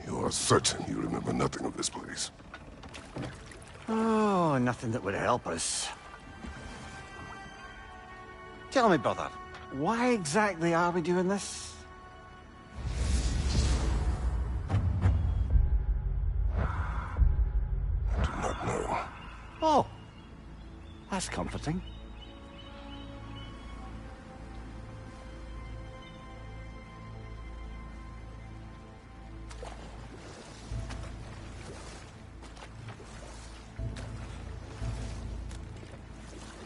You are certain you remember nothing of this place? Oh, nothing that would help us. Tell me, brother, why exactly are we doing this? I do not know. Oh, that's comforting.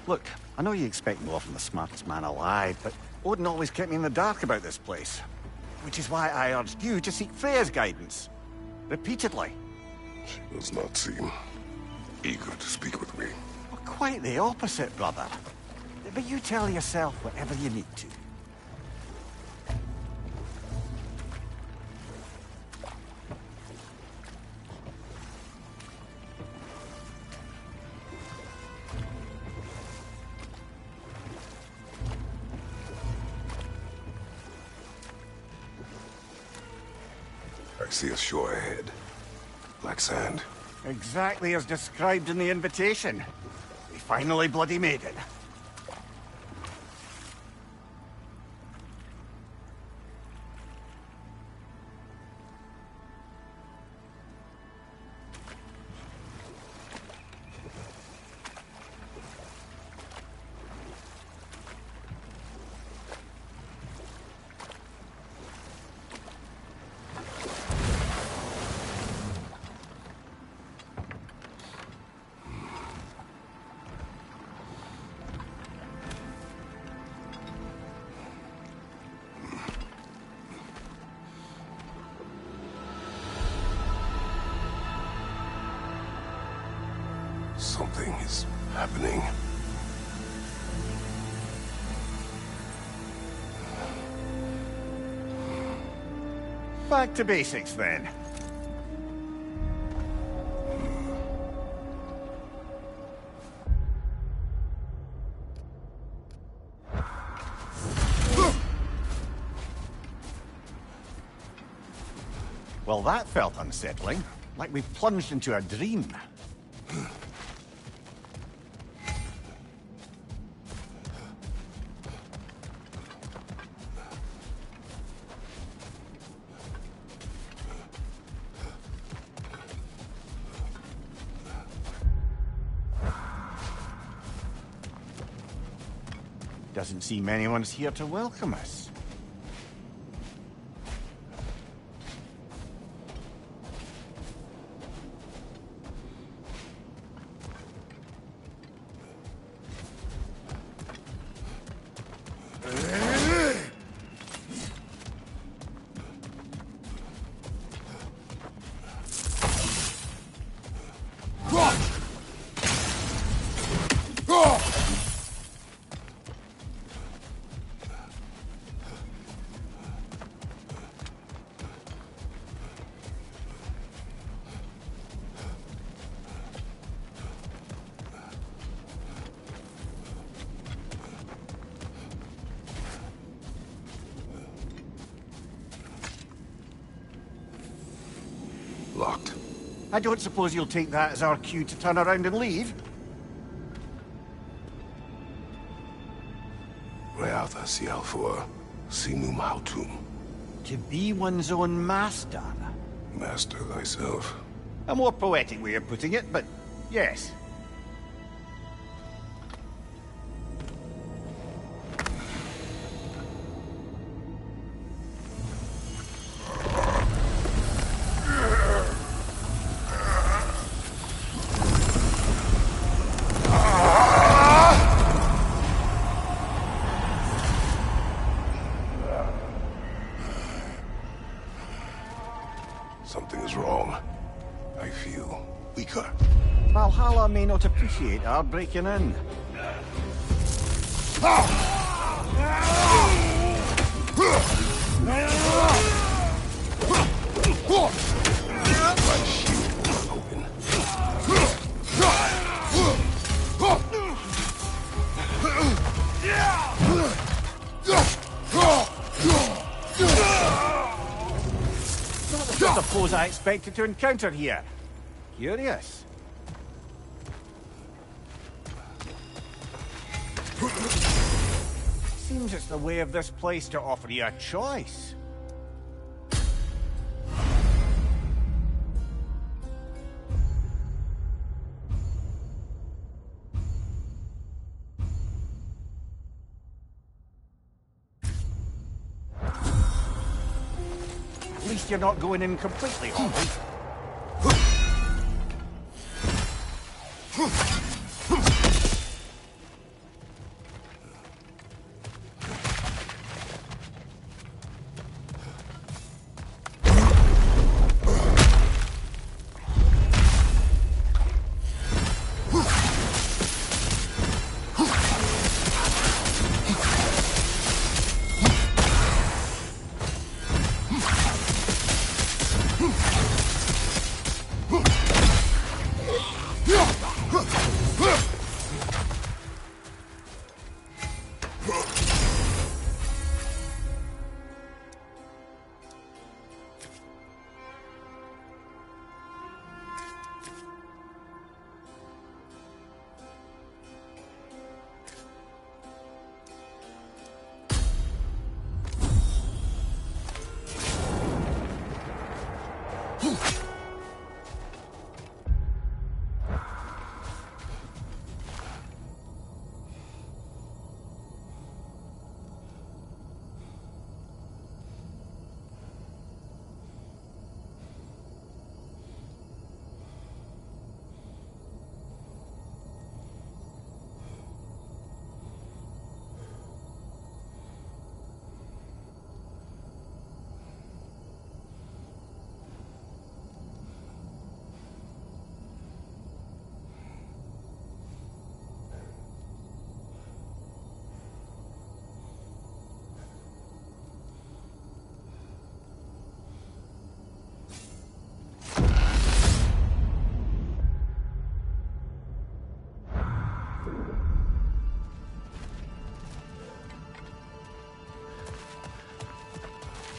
Look, I know you expect more from the smartest man alive, but Odin always kept me in the dark about this place. Which is why I urged you to seek Freya's guidance. Repeatedly. She does not seem eager to speak with me. Well, quite the opposite, brother. But you tell yourself whatever you need to. I see a shore ahead. Black sand. Exactly as described in the invitation. We finally bloody made it. Something is happening. Back to basics, then. Well, that felt unsettling. Like we plunged into a dream. Doesn't seem anyone's here to welcome us. Locked. I don't suppose you'll take that as our cue to turn around and leave? Reatha Sialfur, Sinum Hautum. To be one's own master. Master thyself. A more poetic way of putting it, but yes. Something is wrong. I feel weaker. Valhalla may not appreciate our breaking in. My shield is open. foes I expected to encounter here. Curious. Seems it's the way of this place to offer you a choice. At least you're not going in completely hollow.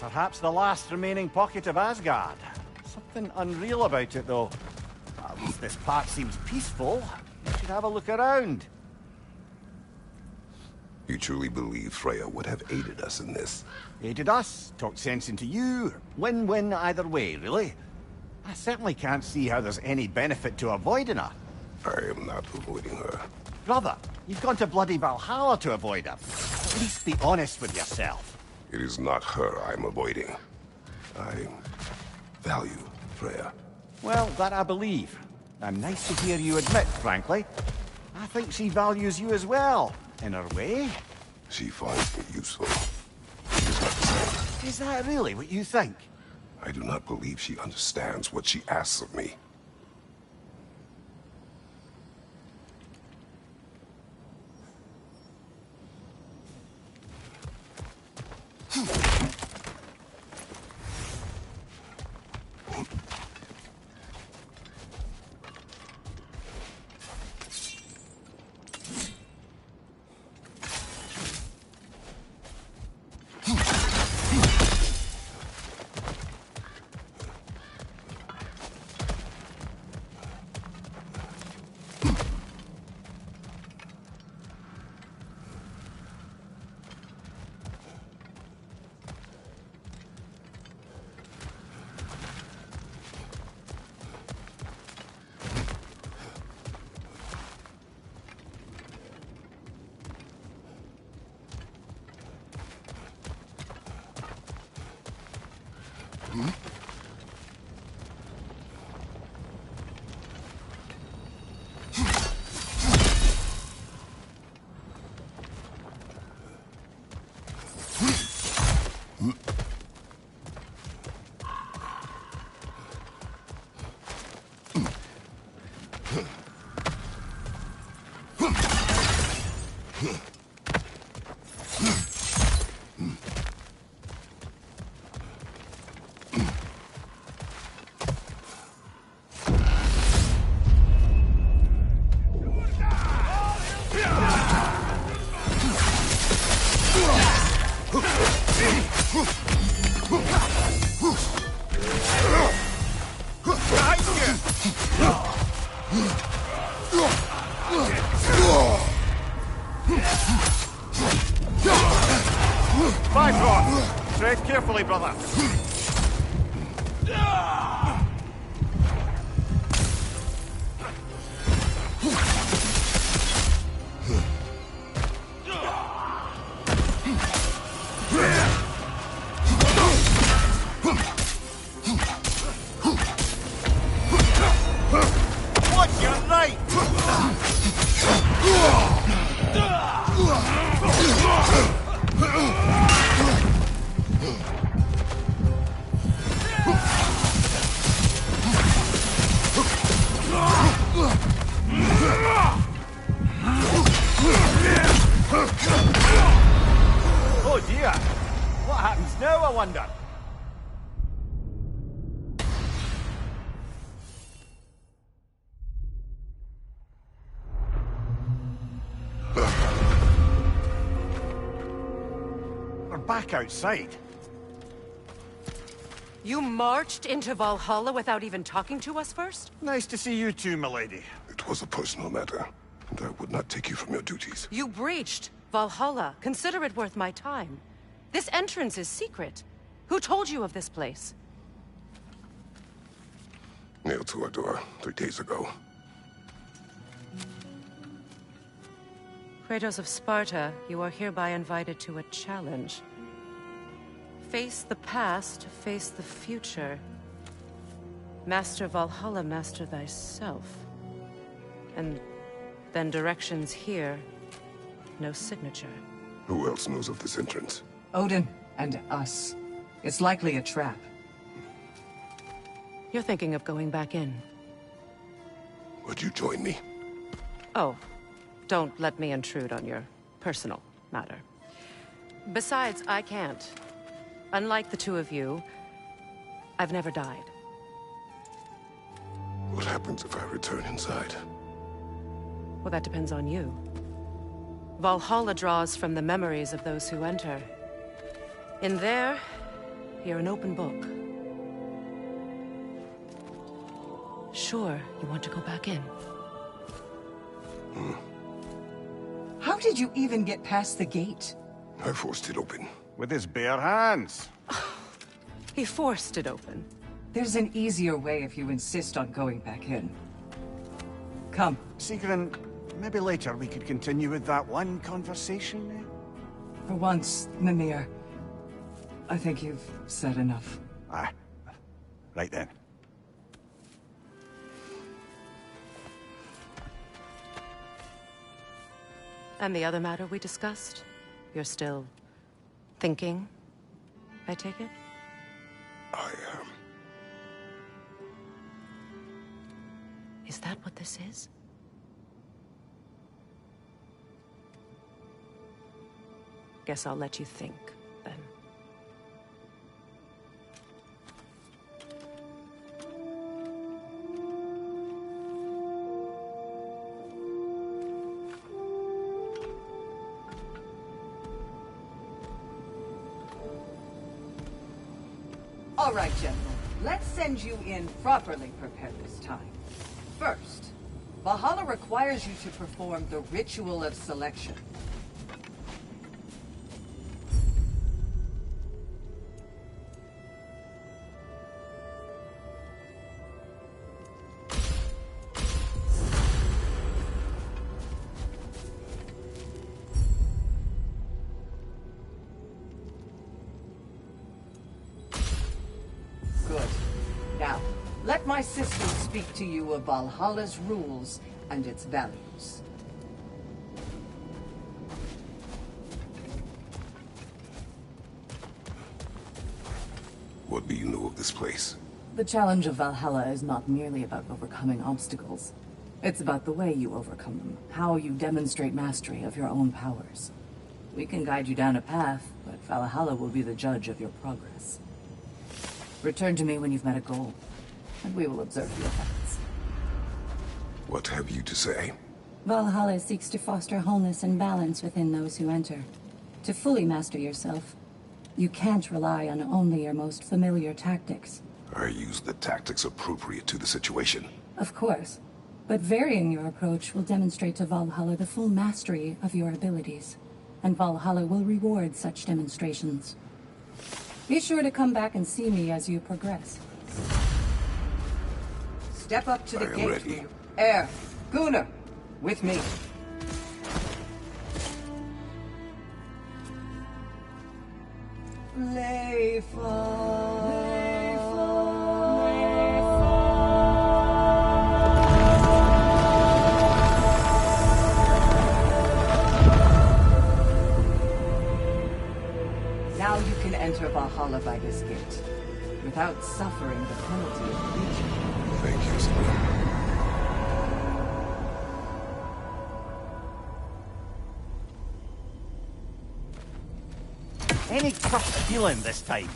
Perhaps the last remaining pocket of Asgard. Something unreal about it, though. At least this part seems peaceful. You should have a look around. You truly believe Freya would have aided us in this? Aided us, talked sense into you. Win-win either way, really. I certainly can't see how there's any benefit to avoiding her. I am not avoiding her. Brother, you've gone to bloody Valhalla to avoid her. At least be honest with yourself. It is not her I'm avoiding. I value Freya. Well, that I believe. I'm nice to hear you admit, frankly. I think she values you as well, in her way. She finds me useful. It is not the same. Is that really what you think? I do not believe she understands what she asks of me. Bifrost! Tread carefully, brother. Watch your right! Oh dear! What happens now, I wonder? We're back outside. You marched into Valhalla without even talking to us first? Nice to see you too, milady. It was a personal matter, and I would not take you from your duties. You breached Valhalla. Consider it worth my time. This entrance is secret. Who told you of this place? Nailed to our door 3 days ago. Kratos of Sparta, you are hereby invited to a challenge. Face the past, face the future. Master Valhalla, master thyself. And then directions here, no signature. Who else knows of this entrance? Odin and us. It's likely a trap. You're thinking of going back in. Would you join me? Oh, don't let me intrude on your personal matter. Besides, I can't. Unlike the two of you, I've never died. What happens if I return inside? Well, that depends on you. Valhalla draws from the memories of those who enter. In there, you're an open book. Sure, you want to go back in. How did you even get past the gate? I forced it open. With his bare hands. He forced it open. There's an easier way if you insist on going back in. Come. Sigrun, maybe later we could continue with that one conversation, eh? For once, Mimir, I think you've said enough. Aye. Right then. And the other matter we discussed? You're still thinking, I take it? I am. Is that what this is? Guess I'll let you think, then. All right, General. Let's send you in properly prepared this time. First, Valhalla requires you to perform the ritual of selection. Good. Now, let my sister speak to you of Valhalla's rules and its values. What do you know of this place? The challenge of Valhalla is not merely about overcoming obstacles. It's about the way you overcome them, how you demonstrate mastery of your own powers. We can guide you down a path, but Valhalla will be the judge of your progress. Return to me when you've met a goal, and we will observe the effects. What have you to say? Valhalla seeks to foster wholeness and balance within those who enter. To fully master yourself, you can't rely on only your most familiar tactics. I use the tactics appropriate to the situation. Of course, but varying your approach will demonstrate to Valhalla the full mastery of your abilities. and Valhalla will reward such demonstrations. Be sure to come back and see me as you progress. Step up to the I am gate. ready. Air, Gunnar, with me. Now you can enter Valhalla by this gate, without suffering the penalty of Legion. Thank you, Selena. Any crushed feeling this time?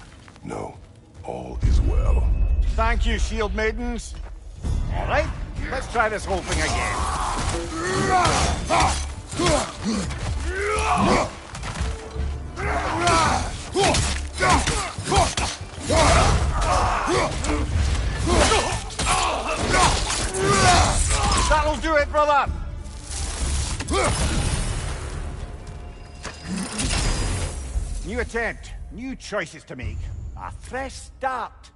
No, all is well. Thank you, shield maidens. All right, let's try this whole thing again. That'll do it, brother! New attempt, new choices to make. A fresh start.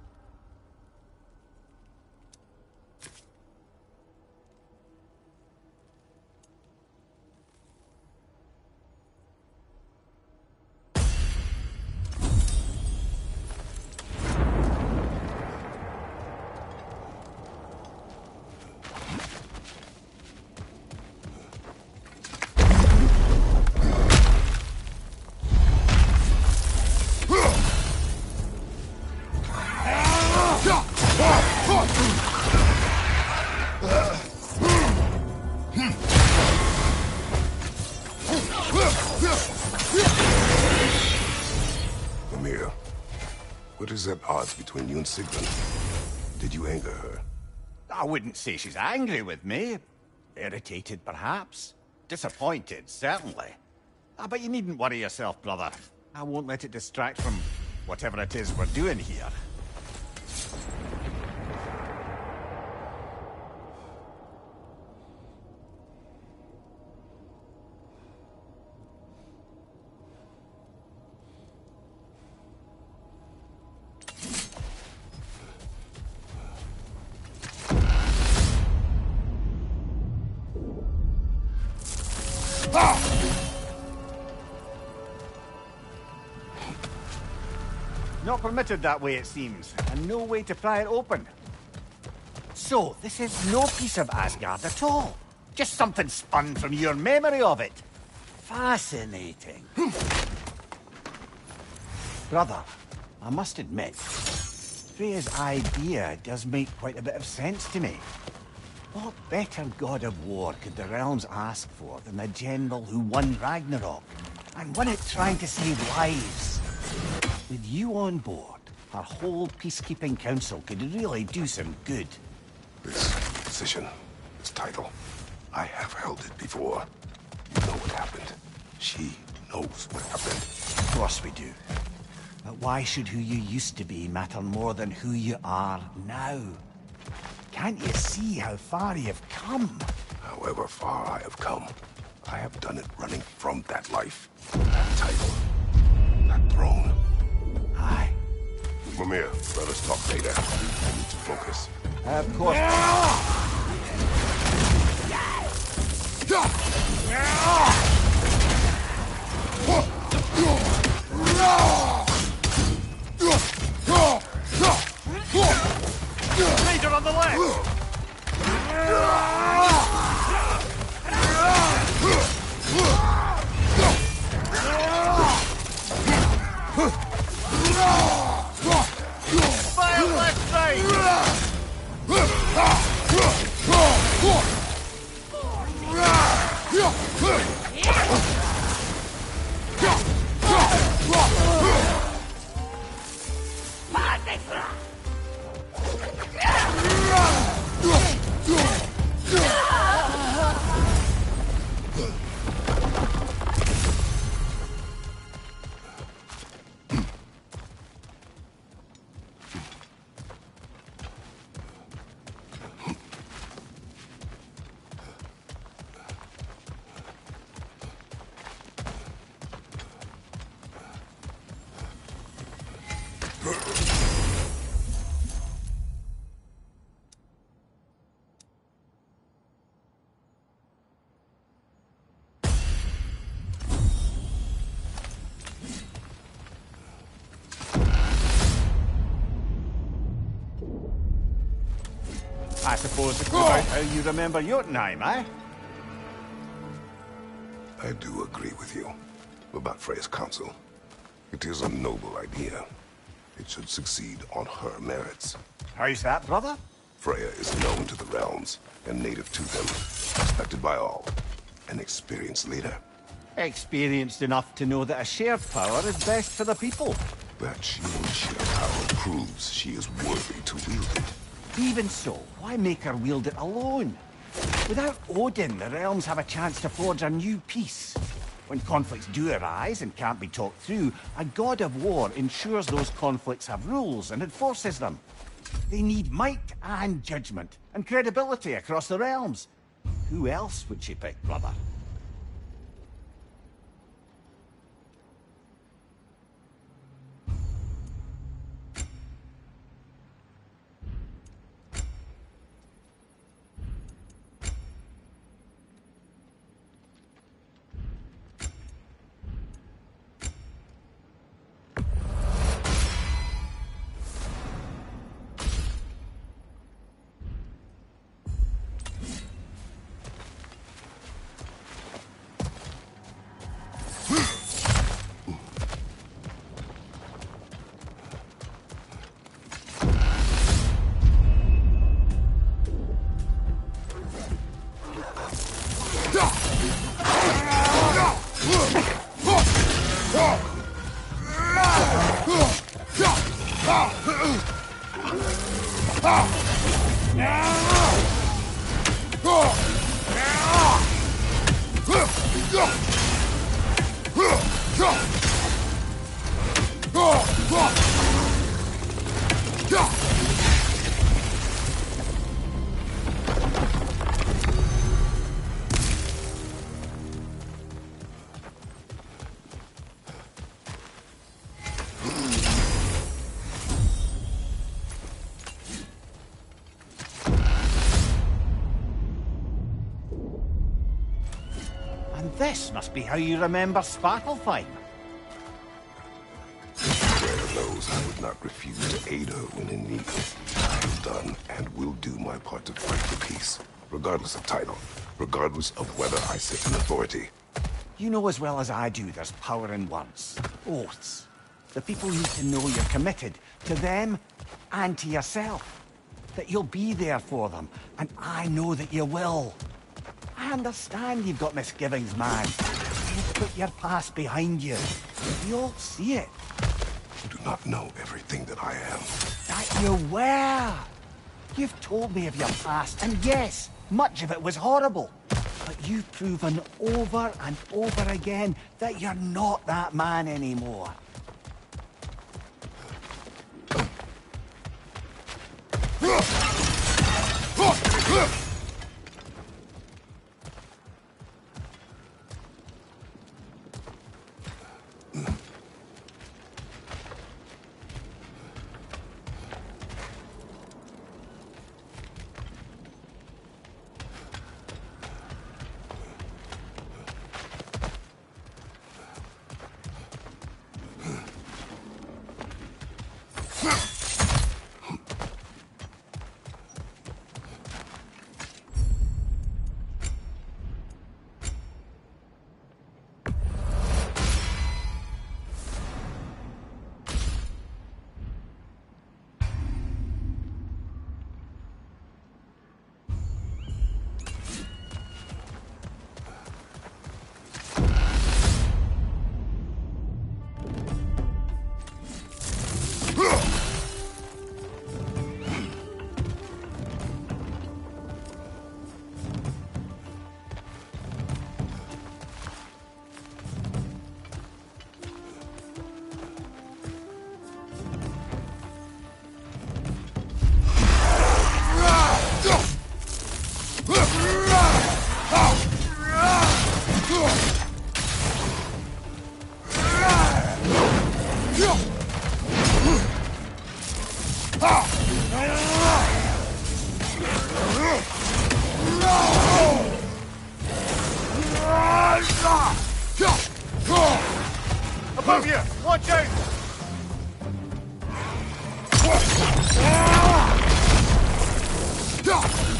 Mimir, what is at odds between you and Sigrun? Did you anger her? I wouldn't say she's angry with me. Irritated, perhaps. Disappointed, certainly. But you needn't worry yourself, brother. I won't let it distract from whatever it is we're doing here. Not permitted that way, it seems, and no way to pry it open. So, this is no piece of Asgard at all. Just something spun from your memory of it. Fascinating. Brother, I must admit, Freya's idea does make quite a bit of sense to me. What better god of war could the realms ask for than the general who won Ragnarok, and won it trying to save lives? With you on board, our whole peacekeeping council could really do some good. This position, this title, I have held it before. You know what happened. She knows what happened. Of course we do. But why should who you used to be matter more than who you are now? Can't you see how far you've come? However far I have come, I have done it running from that life, that title, that throne. Aye. Mimir, let us talk later. I need to focus. Of course. Raider on the left! Fire left side! I suppose it's about how you remember Jotunheim, eh? I do agree with you about Freya's council. It is a noble idea. It should succeed on her merits. How's that, brother? Freya is known to the realms and native to them, respected by all, an experienced leader. Experienced enough to know that a shared power is best for the people. That sheer power proves she is worthy to wield it. Even so, why make her wield it alone? Without Odin, the realms have a chance to forge a new peace. When conflicts do arise and can't be talked through, a god of war ensures those conflicts have rules and enforces them. They need might and judgment, and credibility across the realms. Who else would she pick, brother? This must be how you remember Svartalfheim. Freya knows I would not refuse to aid her when in need. I have done and will do my part to fight for peace, regardless of title, regardless of whether I sit in authority. You know as well as I do there's power in words, oaths. The people need to know you're committed to them and to yourself. That you'll be there for them, and I know that you will. I understand you've got misgivings, man. You've put your past behind you. We all see it. You do not know everything that I am. That you were. You've told me of your past, and yes, much of it was horrible. But you've proven over and over again that you're not that man anymore. Above you! Watch out! Yeah!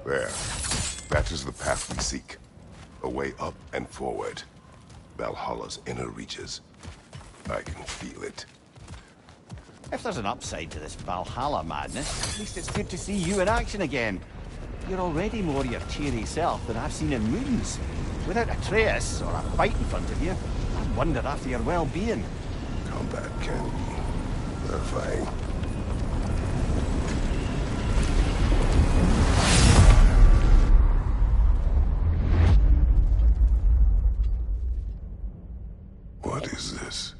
There. That is the path we seek. A way up and forward. Valhalla's inner reaches. I can feel it. If there's an upside to this Valhalla madness, at least it's good to see you in action again. You're already more your cheery self than I've seen in moons. Without Atreus or a fight in front of you, I wonder after your well-being. Combat can be terrifying. What is this?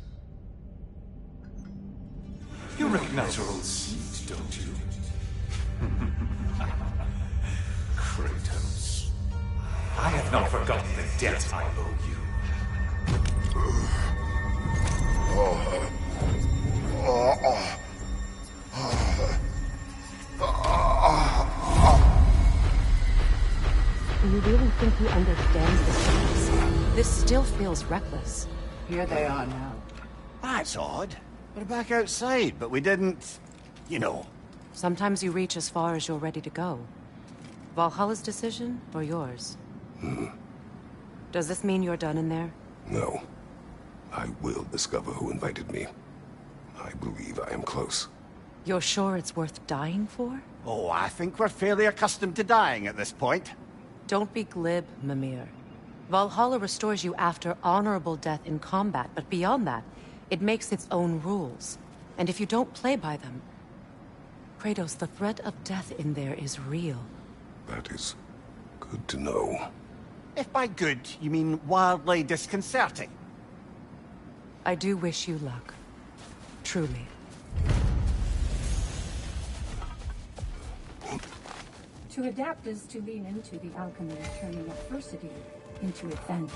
You recognize your old seat, don't you? Kratos. I have not forgotten the debt I owe you. Do you really think he understands the stakes? This still feels reckless. Here they are now. That's odd. We're back outside, but we didn't... you know. Sometimes you reach as far as you're ready to go. Valhalla's decision, or yours? Does this mean you're done in there? No. I will discover who invited me. I believe I am close. You're sure it's worth dying for? Oh, I think we're fairly accustomed to dying at this point. Don't be glib, Mimir. Valhalla restores you after honorable death in combat, but beyond that, it makes its own rules. And if you don't play by them... Kratos, the threat of death in there is real. That is good to know. If by good, you mean wildly disconcerting. I do wish you luck. Truly. To adapt is to lean into the alchemy of turning adversity into advantage.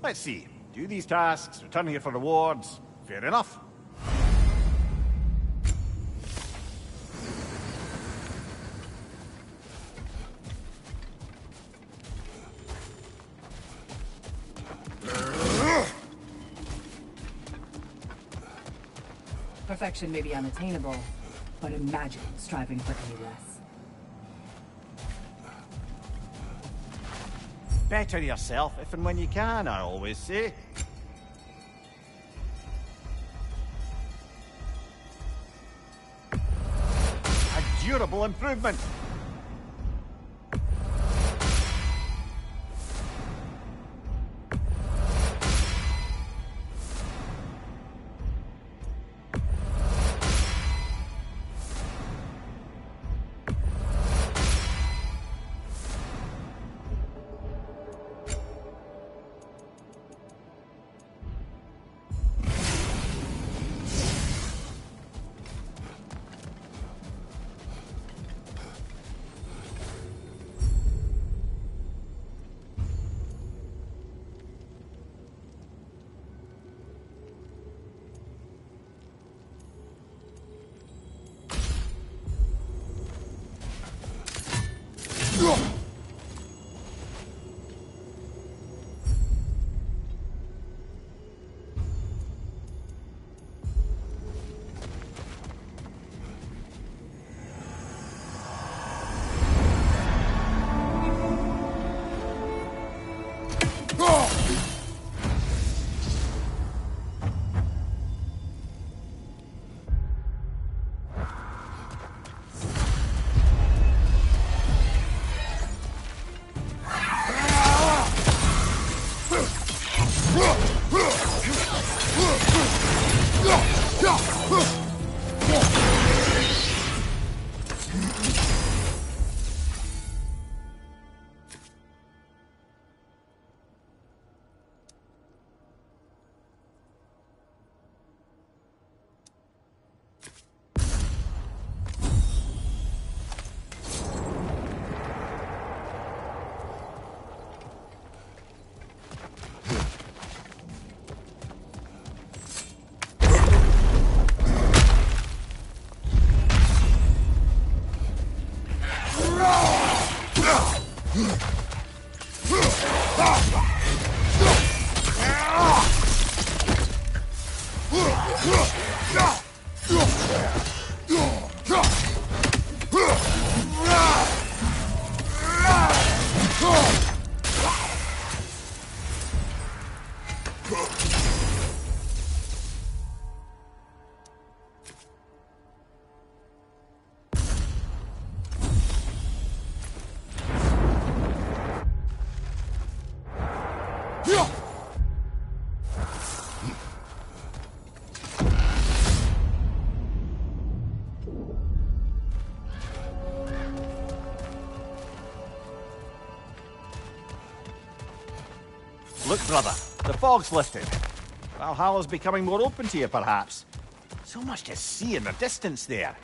Let's see. Do these tasks, return here for rewards. Fair enough. Perfection may be unattainable, but imagine striving for any less. Better yourself if and when you can, I always say. durable improvement. Look, brother, the fog's lifted. Valhalla's becoming more open to you, perhaps. So much to see in the distance there.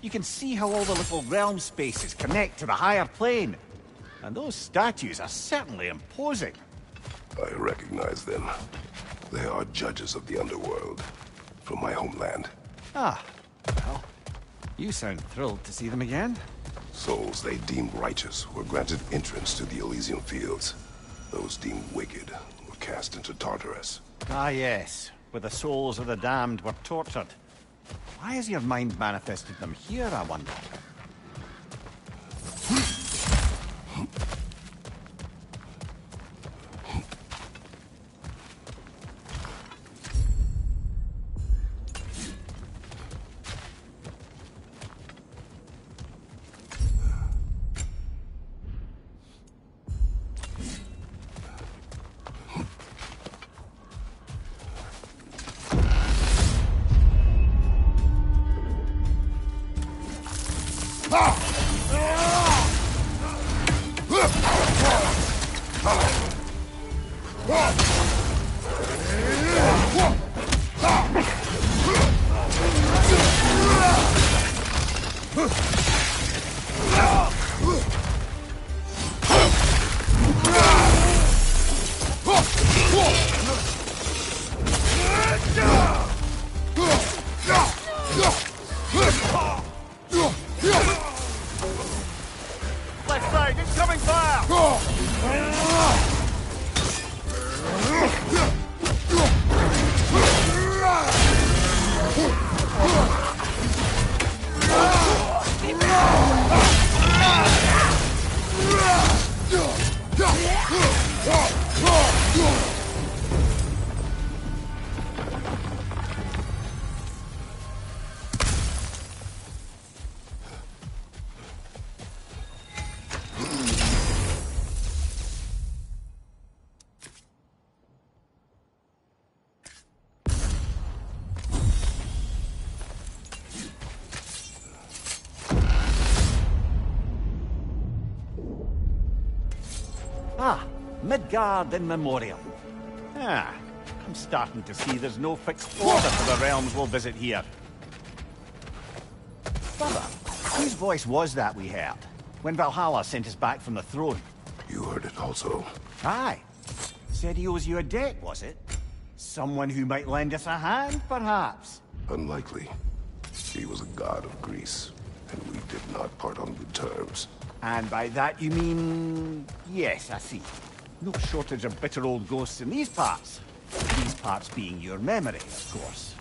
You can see how all the little realm spaces connect to the higher plane. And those statues are certainly imposing. I recognize them. They are judges of the underworld, from my homeland. Ah, well, you sound thrilled to see them again. Souls they deemed righteous were granted entrance to the Elysian fields. Those deemed wicked were cast into Tartarus. Ah, yes, where the souls of the damned were tortured. Why has your mind manifested them here, I wonder? Left side, incoming fire! Ah, Midgard in memoriam. Ah, I'm starting to see there's no fixed order for the realms we'll visit here. Brother, whose voice was that we heard when Valhalla sent us back from the throne? You heard it also. Aye. Said he owes you a debt, was it? Someone who might lend us a hand, perhaps? Unlikely. He was a god of Greece, and we did not part on good terms. And by that you mean... Yes, I see. No shortage of bitter old ghosts in these parts. These parts being your memory, of course.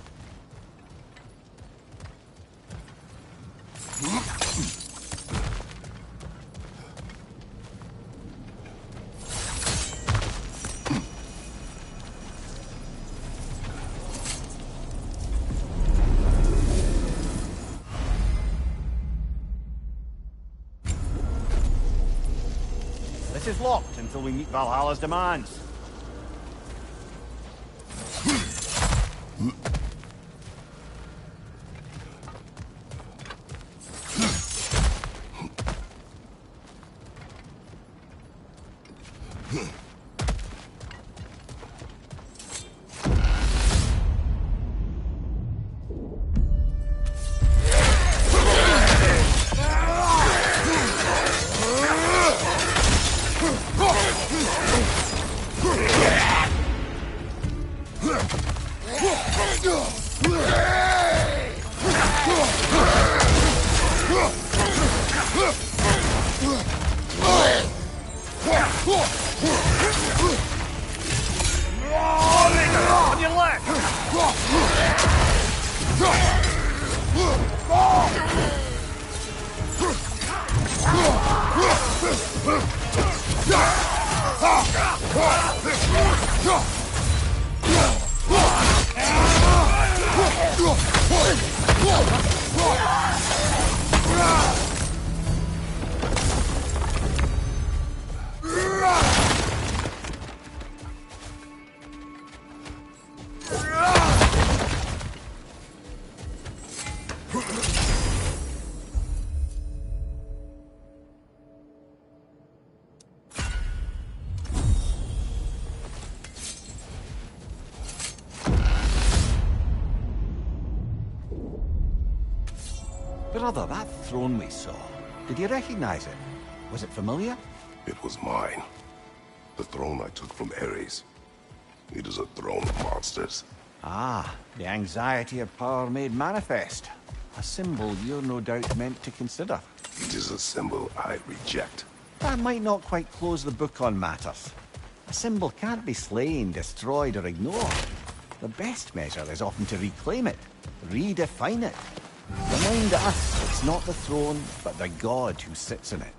This is locked until we meet Valhalla's demands. On your left! Brother, that throne we saw, did you recognize it? Was it familiar? It was mine. The throne I took from Ares. It is a throne of monsters. Ah, the anxiety of power made manifest. A symbol you're no doubt meant to consider. It is a symbol I reject. That might not quite close the book on matters. A symbol can't be slain, destroyed, or ignored. The best measure is often to reclaim it, redefine it. Remind us it's not the throne, but the god who sits in it.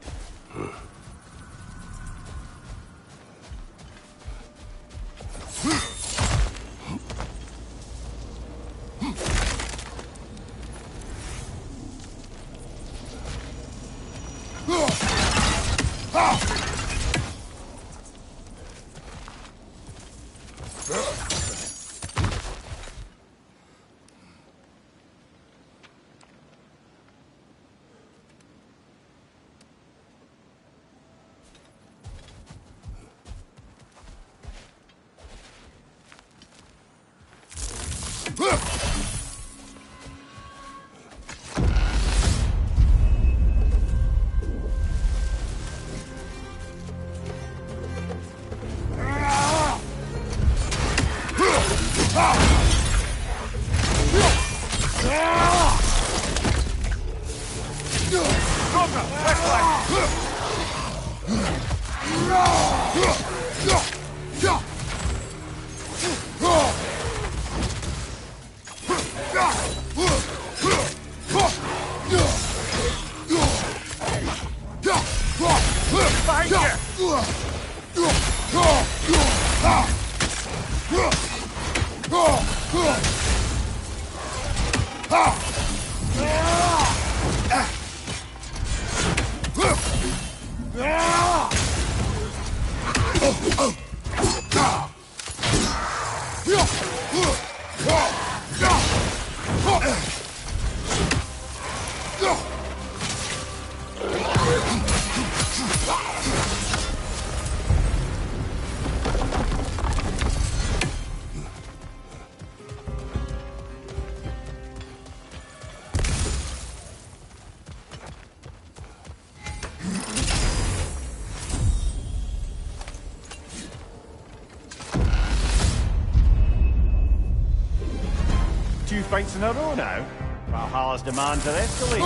few fights in a row now. Valhalla's demands are escalating.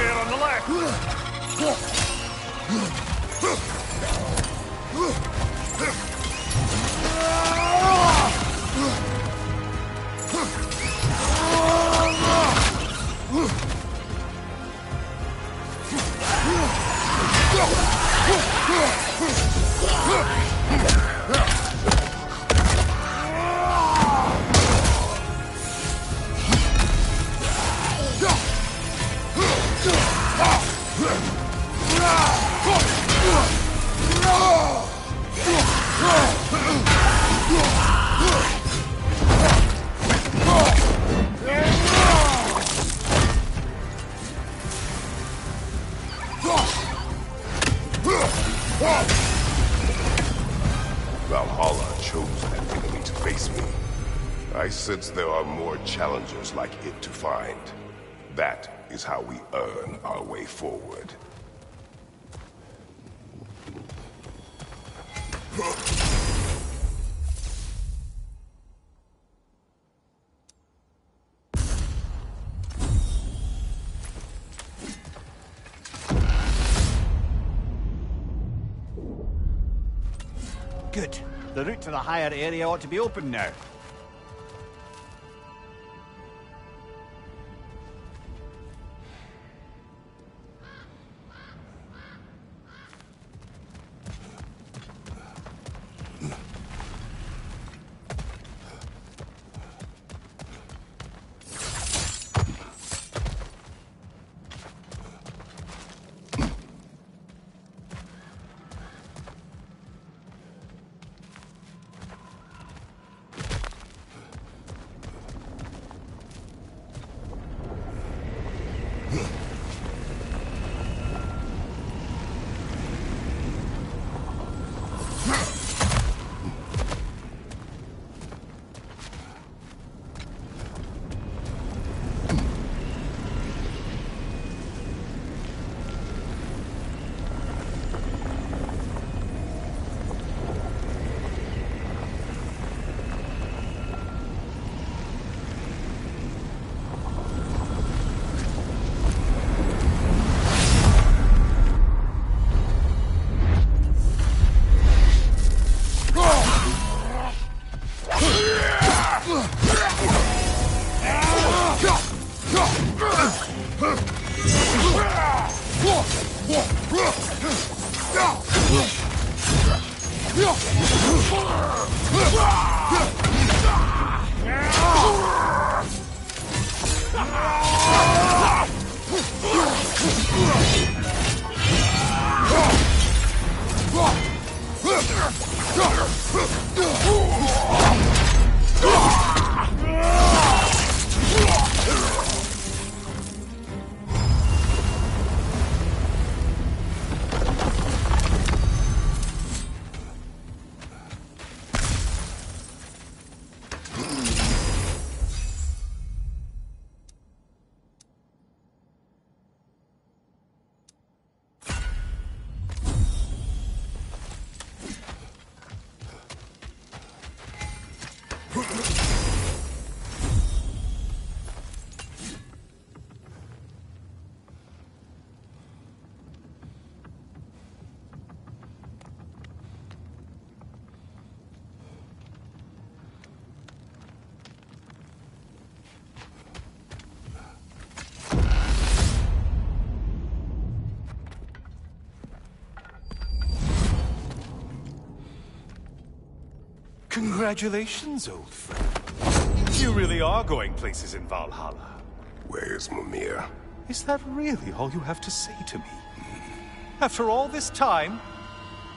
On the left! Valhalla chose an enemy to face me. I sense there are more challengers like it to find. That is how we earn our way forward. Good. The route to the higher area ought to be open now. Congratulations, old friend. You really are going places in Valhalla. Where's Mimir? Is that really all you have to say to me? After all this time,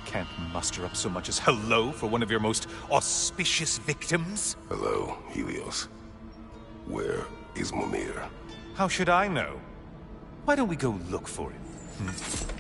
can't muster up so much as hello for one of your most auspicious victims? Hello, Helios. Where is Mimir? How should I know? Why don't we go look for him? Hmm?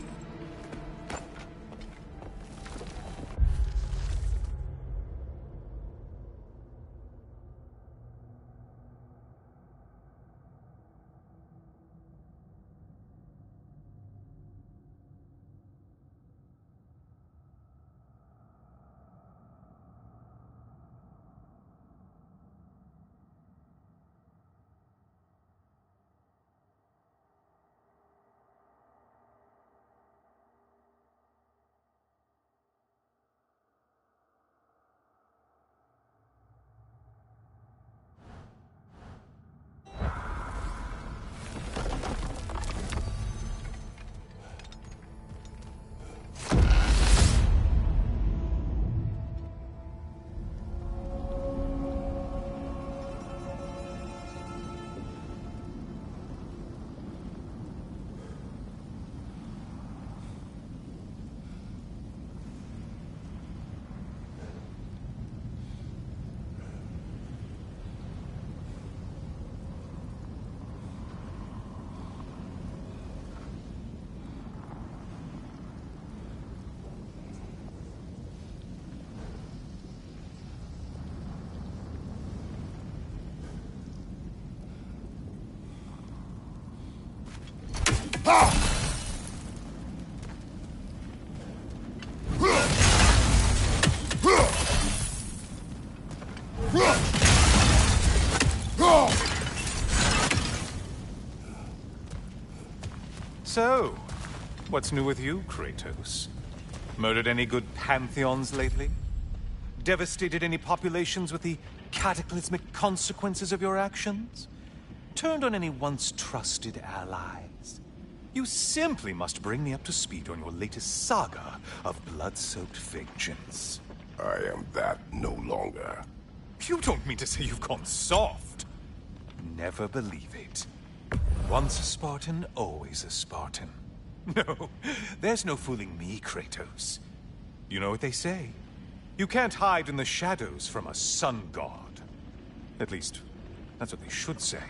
So, what's new with you, Kratos? Murdered any good pantheons lately? Devastated any populations with the cataclysmic consequences of your actions? Turned on any once trusted allies? You simply must bring me up to speed on your latest saga of blood-soaked vengeance. I am that no longer. You don't mean to say you've gone soft? Never believe it. Once a Spartan, always a Spartan. No, there's no fooling me, Kratos. You know what they say? You can't hide in the shadows from a sun god. At least, that's what they should say.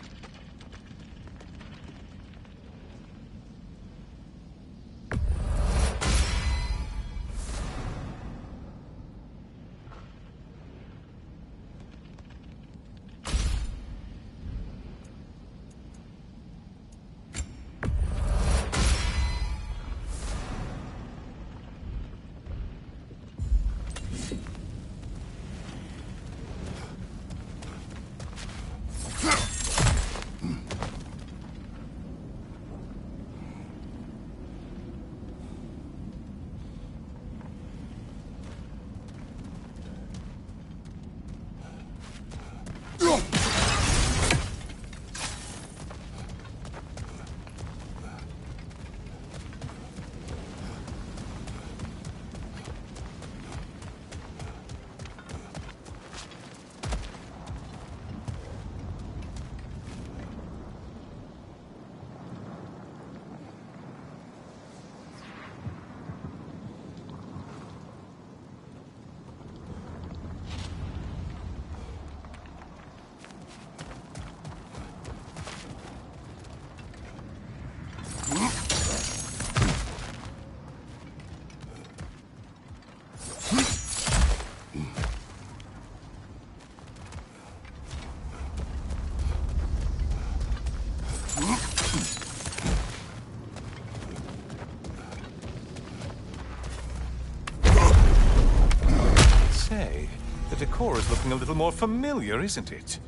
Say, the decor is looking a little more familiar, isn't it?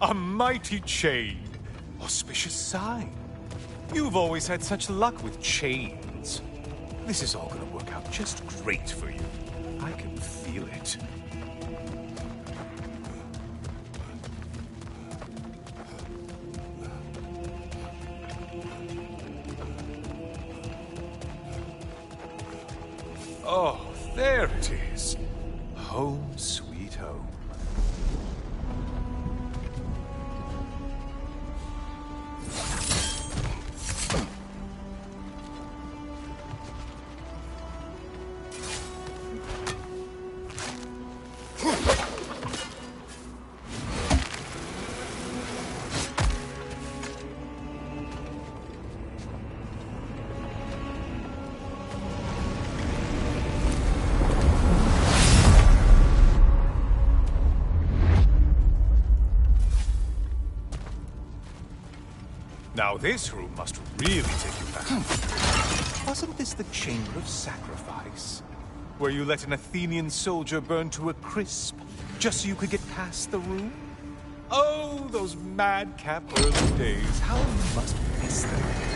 A mighty chain. Auspicious sign. You've always had such luck with chains. This is all gonna work out just great for you. I can feel it. Oh, there it is. Home sweet home. Now this room must really take you back. Wasn't this the Chamber of Sacrifice? Where you let an Athenian soldier burn to a crisp, just so you could get past the room? Oh, those madcap early days. How you must miss them.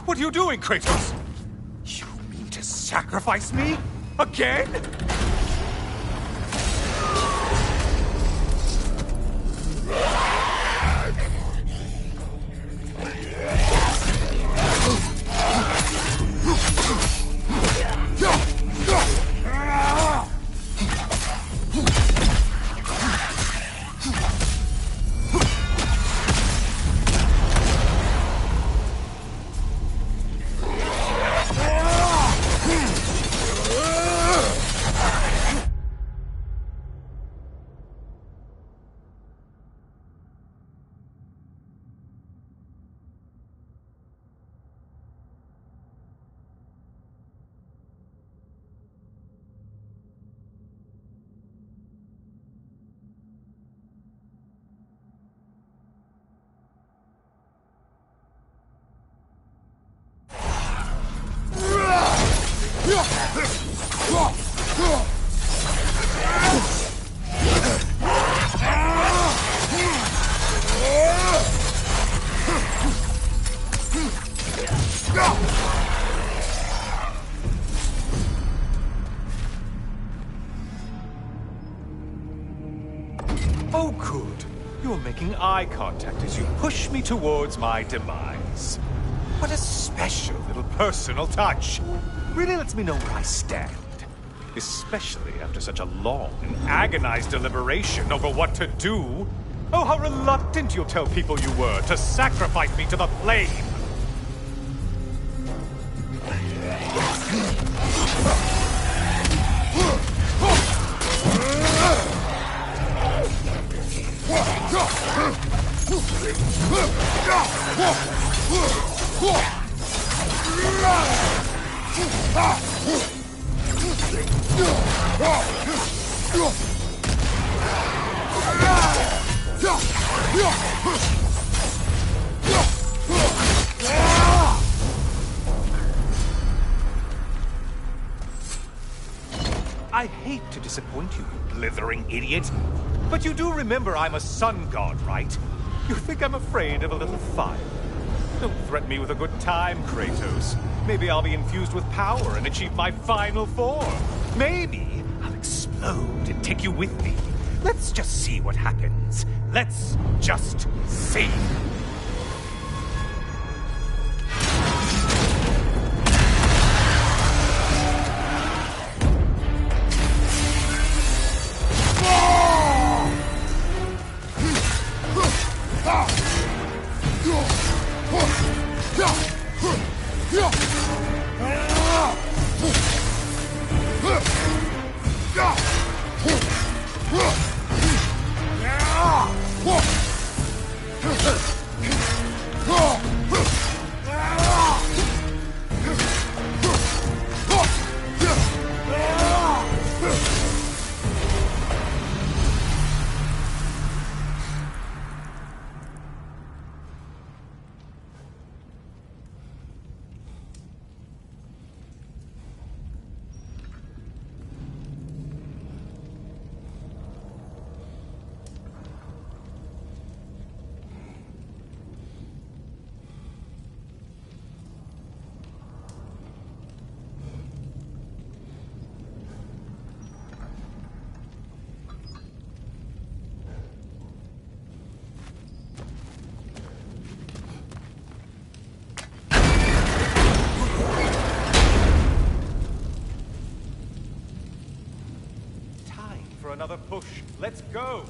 What are you doing, Kratos? You mean to sacrifice me? Again? Oh, good. You're making eye contact as you push me towards my demise. What a special little personal touch. Really lets me know where I stand. Especially after such a long and agonized deliberation over what to do. Oh, how reluctant you'll tell people you were to sacrifice me to the flame. I hate to disappoint you, you blithering idiot. But you do remember I'm a sun god, right? You think I'm afraid of a little fire? Don't threaten me with a good time, Kratos. Maybe I'll be infused with power and achieve my final form. Maybe I'll explode and take you with me. Let's just see what happens. Let's just see. Another push. Let's go!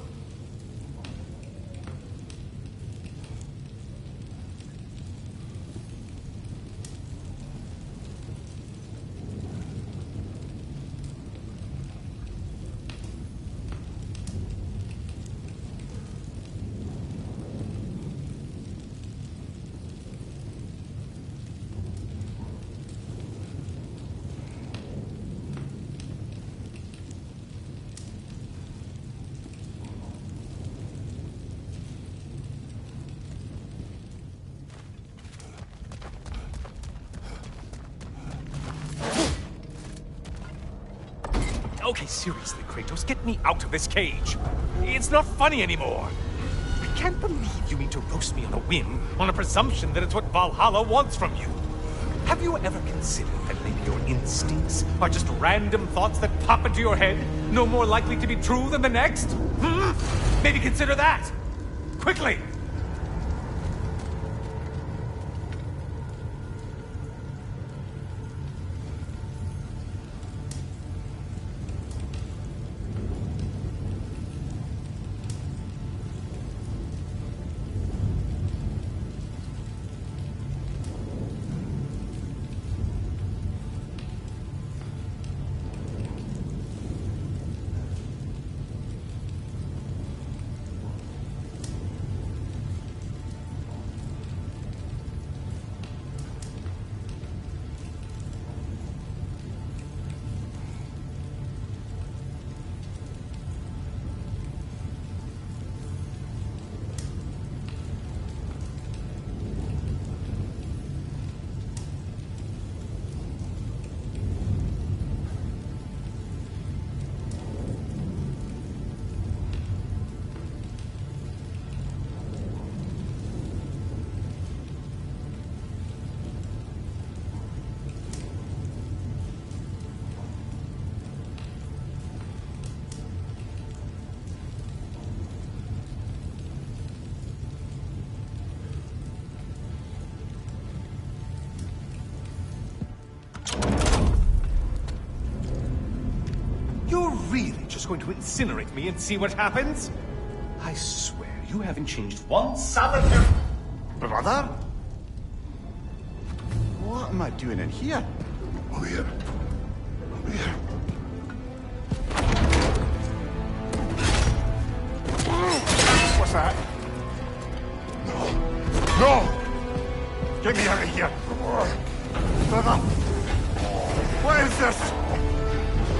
Okay, seriously, Kratos, get me out of this cage. It's not funny anymore. I can't believe you mean to roast me on a whim, on a presumption that it's what Valhalla wants from you. Have you ever considered that maybe your instincts are just random thoughts that pop into your head, no more likely to be true than the next? Maybe consider that! Quickly! You're really just going to incinerate me and see what happens? I swear, you haven't changed one solitary... Brother? What am I doing in here? Over here. Over here. What's that? No! Get me out of here! Brother! What is this?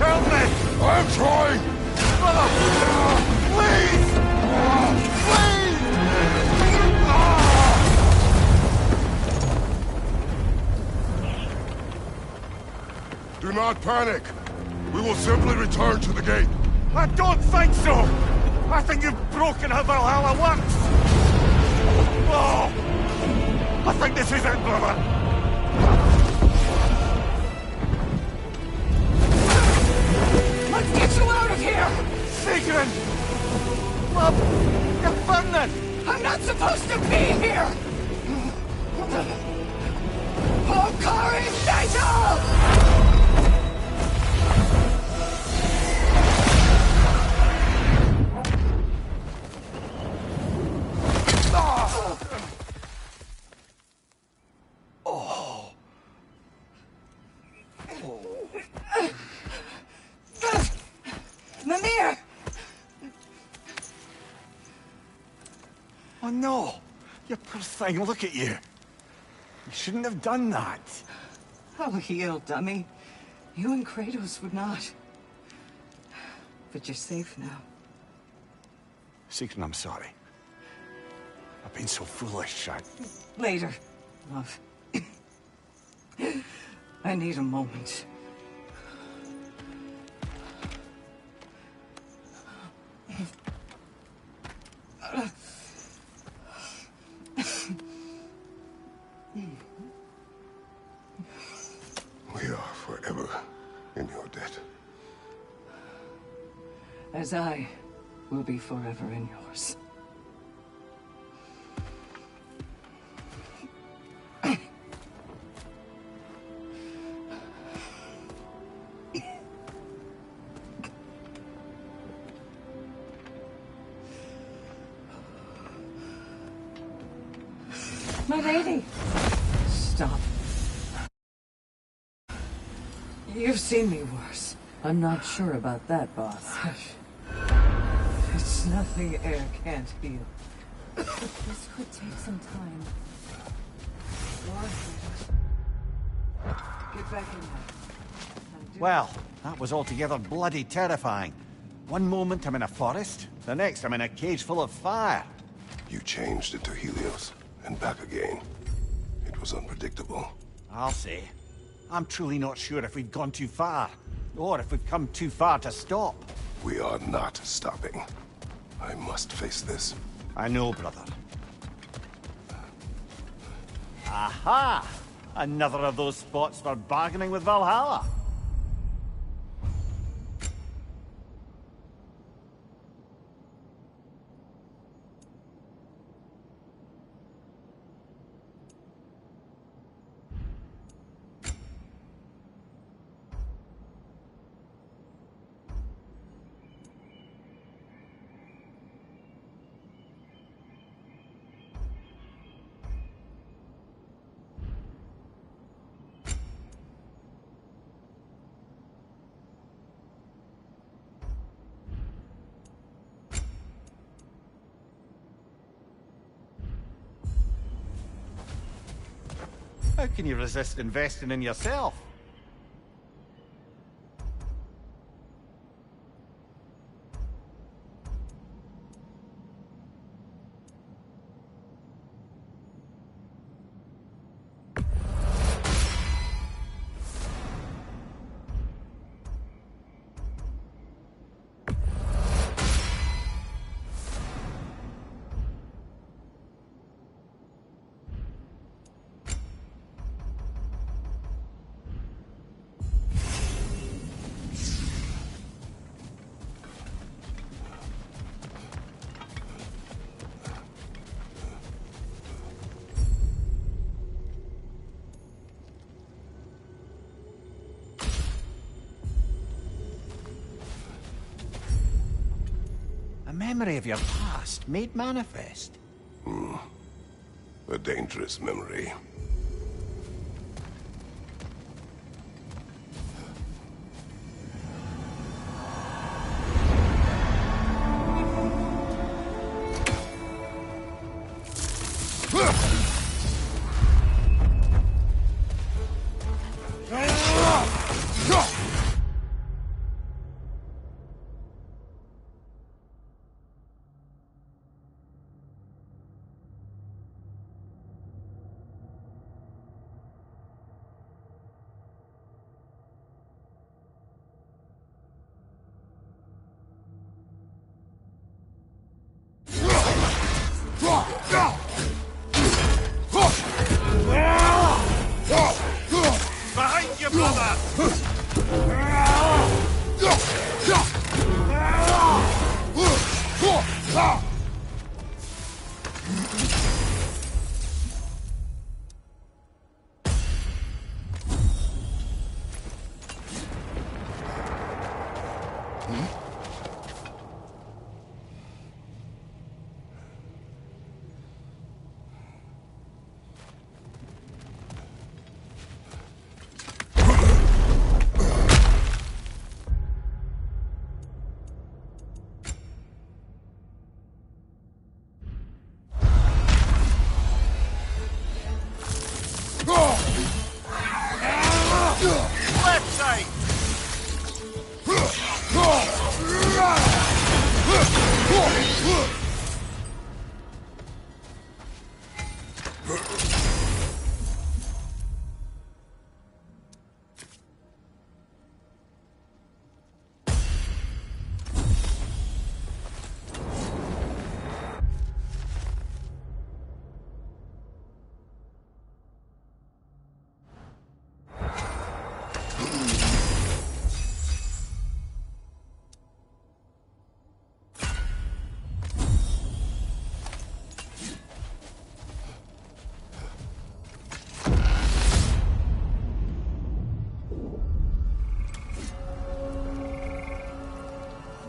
Help me! I'm trying! Brother! Please! Please! Do not panic. We will simply return to the gate. I don't think so! I think you've broken how Valhalla works! Oh! I think this is it, brother! Let's get you out of here! Sigrun! Love, you're burning! I'm not supposed to be here! Hokari Fatal! Mimir! Oh no! You poor thing, look at you! You shouldn't have done that! I'll heal, dummy. You and Kratos would not. But you're safe now. Sigrun, I'm sorry. I've been so foolish, Later, love. I need a moment. We are forever in your debt. As I will be forever in yours. My lady! Stop. You've seen me worse. I'm not sure about that, boss. Hush. It's nothing air can't heal. This could take some time. Get back in there. Well, that was altogether bloody terrifying. One moment I'm in a forest, the next I'm in a cage full of fire. You changed into Helios, and back again. It was unpredictable. I'll say. I'm truly not sure if we've gone too far. Or if we've come too far to stop. We are not stopping. I must face this. I know, brother. Aha! Another of those spots for bargaining with Valhalla. How can you resist investing in yourself? A memory of your past made manifest. A dangerous memory. Behind you, brother! Left side!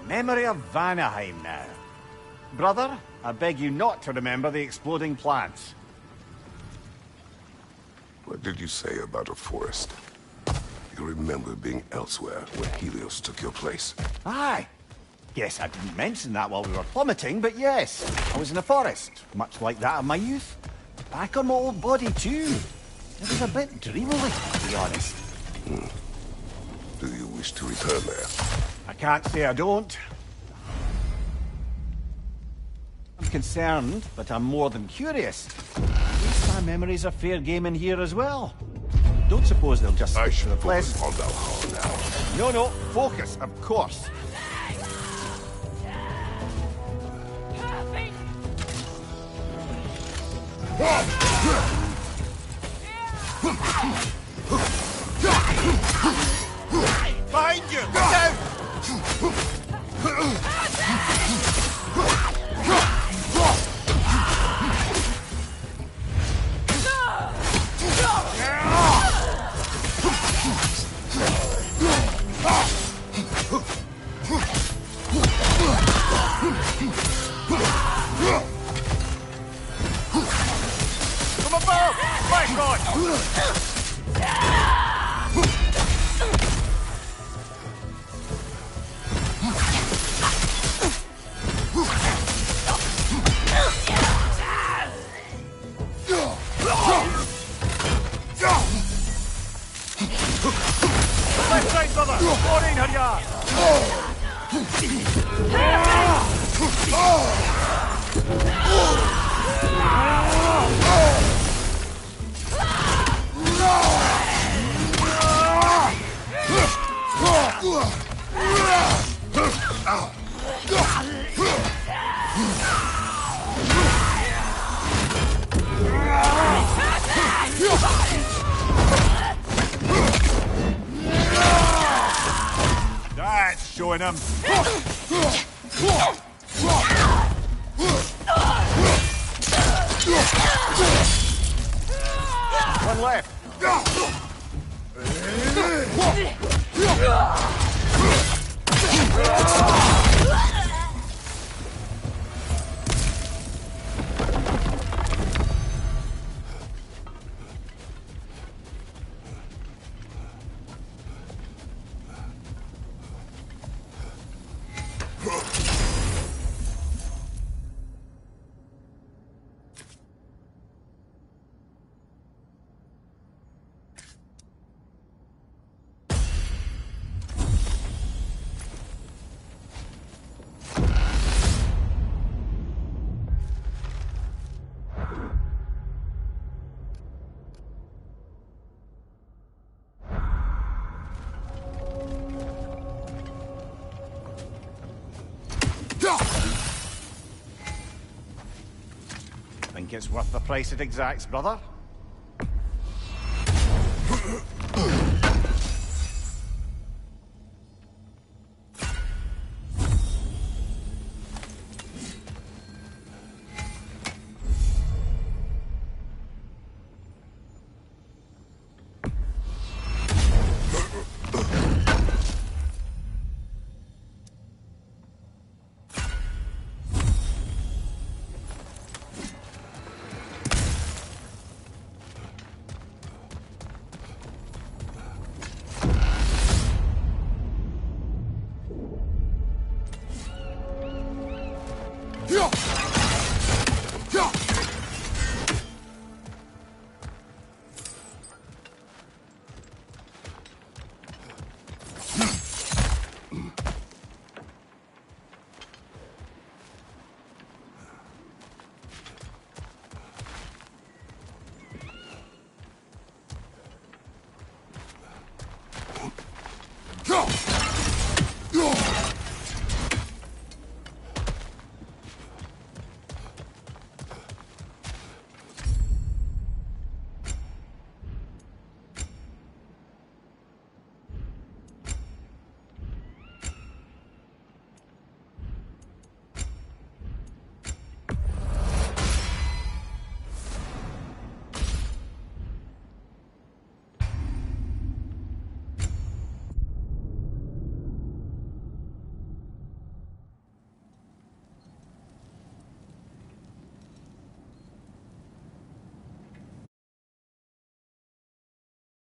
Memory of Vanaheim now. Brother, I beg you not to remember the exploding plants. What did you say about a forest? You remember being elsewhere when Helios took your place. Aye. Yes, I didn't mention that while we were plummeting, but yes, I was in a forest, much like that of my youth. Back on my old body, too. It was a bit dreamily, to be honest. Do you wish to return there? I can't say I don't. I'm concerned, but I'm more than curious. At least my memories are fair game in here as well. don't suppose they'll just I stick to should the focus pleasant. on Valhalla now. No, focus, of course. Behind you! Look out! From above! My God! Left side, brother! 1400 yards! That's showing him. One left. Think it's worth the price it exacts, brother?